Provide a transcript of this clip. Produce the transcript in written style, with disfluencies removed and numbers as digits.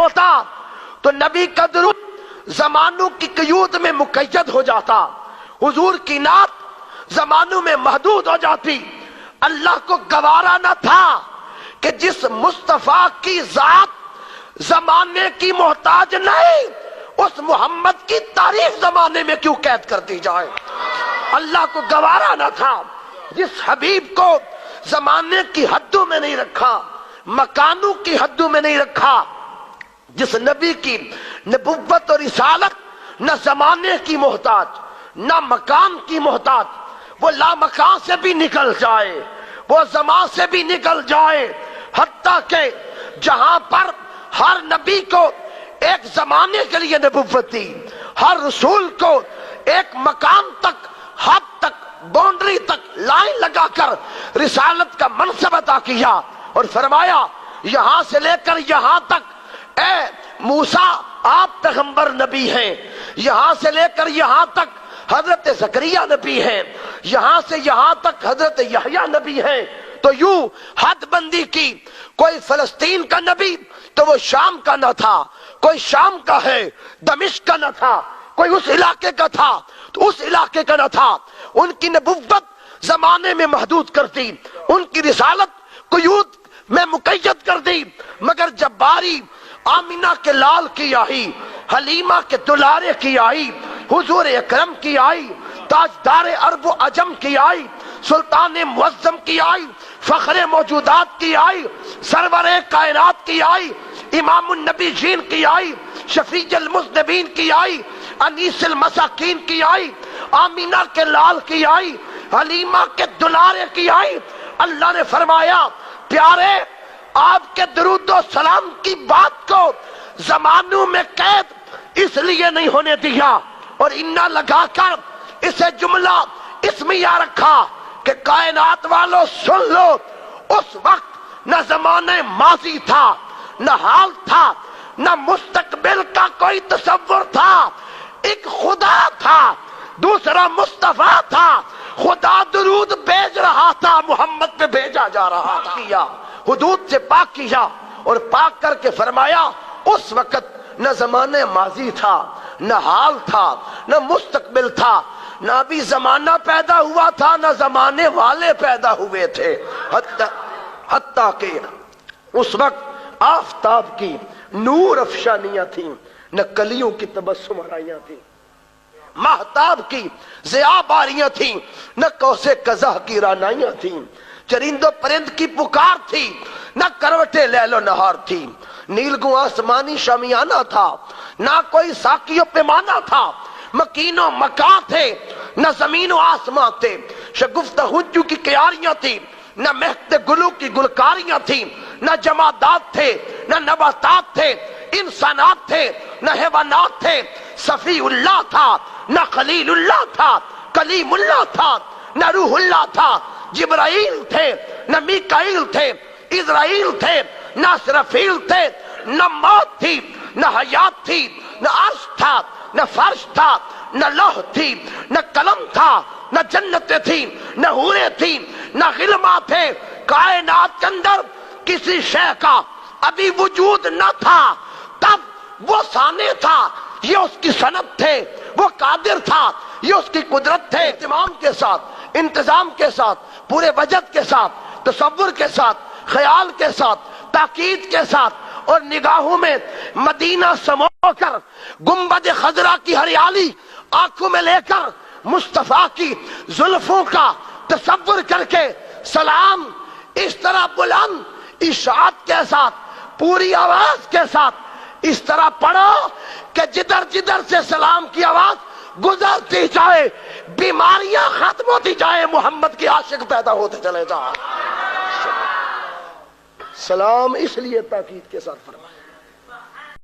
ہوتا تو نبی کا درود زمانوں کی قیود میں مقید ہو جاتا، حضور کی نعت زمانوں میں محدود ہو جاتی۔ اللہ کو گوارا نہ تھا کہ جس مصطفیٰ کی ذات زمانے کی محتاج نہیں، اس محمد کی تعریف زمانے میں کیوں قید کر دی جائے۔ اللہ کو گوارا نہ تھا جس حبیب کو زمانے کی حدوں میں نہیں رکھا، مکانوں کی حدوں میں نہیں رکھا، جس نبی کی نبوت اور رسالت نہ زمانے کی محتاج نہ مکان کی محتاج، وہ لا مکان سے بھی نکل جائے، وہ زمان سے بھی نکل جائے، حتیٰ کہ جہاں پر ہر نبی کو ایک زمانے کے لیے نبوت دی، ہر رسول کو ایک مقام تک، حد تک، باؤنڈری تک لائن لگا کر رسالت کا منصب عطا کیا اور فرمایا یہاں سے لے کر یہاں تک اے موسیٰ آپ پیغمبر نبی ہیں، یہاں سے لے کر یہاں تک حضرت زکریا نبی ہیں، یہاں سے یہاں تک حضرت یحییٰ نبی ہیں۔ تو یوں حد بندی کی، کوئی فلسطین کا نبی تو وہ شام کا نہ تھا، کوئی شام کا ہے دمشق کا نہ تھا، کوئی اس علاقے کا تھا تو اس علاقے کا نہ تھا۔ ان کی نبوت زمانے میں محدود کر دی، ان کی رسالت قیود میں مقید کر دی، مگر جب باری آمینہ کے لال کی آئی، حلیمہ کے دلارے کی آئی، حضور اکرم کی آئی، تاجدار عرب و عجم کی آئی، سلطان معظم کی آئی، فخر موجودات کی آئی، سرور کائنات کی آئی، امام النبی جین کی آئی، شفیع المذنبین کی آئی، انیس المساکین کی آئی، آمینہ کے لال کی آئی، حلیمہ کے دلارے کی آئی۔ اللہ نے فرمایا پیارے آپ کے درود و سلام کی بات کو زمانوں میں قید اس لیے نہیں ہونے دیا اور انا لگا کر اسے جملہ اسمیہ رکھا کہ کائنات والوں سن لو، اس وقت نہ زمانے ماضی تھا، نہ حال تھا، نہ مستقبل کا کوئی تصور تھا، ایک خدا تھا، دوسرا مصطفیٰ تھا، خدا درود بھیج رہا تھا، محمد پہ بھیجا جا رہا تھا، کیا حدود سے پاک کیا اور پاک کر کے فرمایا اس وقت نہ زمانے ماضی تھا، نہ حال تھا، نہ مستقبل تھا، نہ بھی زمانہ پیدا ہوا تھا، نہ زمانے والے پیدا ہوئے تھے، حتیٰ کہ اس وقت آفتاب کی نور افشانیاں تھیں، نہ کلیوں کی تبسم آرائیاں تھیں، مہتاب کی ضیاء باریاں تھیں، نہ قوس قزح کی رعنائیاں تھیں، چرند و پرند کی پکار تھی، نہ کروٹے لیل و نہار تھی، نیلگوں آسمانی شامیانہ تھا، نہ کوئی ساقی و پیمانہ تھا، مکین و مکان تھے، نہ زمین و آسمان تھے، شگفت ہنجو کی کیاریاں تھی، نہ مہکتے گلوں کی گلکاریاں تھیں، نہ جمادات تھے، نہ نباتات تھے، انسانات تھے، نہ حیوانات تھے، صفی اللہ تھا، نہ خلیل اللہ تھا، کلیم اللہ تھا، نہ روح اللہ تھا، جبرائیل تھے، نہ میکائیل تھے، اسرائیل تھے، نہ اسرافیل تھے، نہ موت تھی، نہ حیات تھی، نہ عرش تھا، نہ فرش تھا، نہ لوح تھی، نہ قلم تھا، نہ جنتیں تھی، نہ حوریں تھی، نہ غلما تھے، کائنات کے اندر کسی شے کا ابھی وجود نہ تھا، تب وہ ثانی تھا، یہ اس کی صنعت تھے، وہ قادر تھا، یہ اس کی قدرت تھے، اہتمام کے ساتھ، انتظام کے ساتھ، پورے وجد کے ساتھ، تصور کے ساتھ، خیال کے ساتھ، تاکید کے ساتھ، اور نگاہوں میں مدینہ سمو کر گنبد خضرا کی ہریالی آنکھوں میں لے کر مصطفیٰ کی زلفوں کا تصور کر کے سلام اس طرح بلند اشاعت کے ساتھ، پوری آواز کے ساتھ اس طرح پڑھو کہ جدھر جدھر سے سلام کی آواز گزرتی جائے، بیماریاں ختم ہوتی جائے، محمد کے عاشق پیدا ہوتے چلے جائیں۔ سلام اس لیے تاکید کے ساتھ فرمایا۔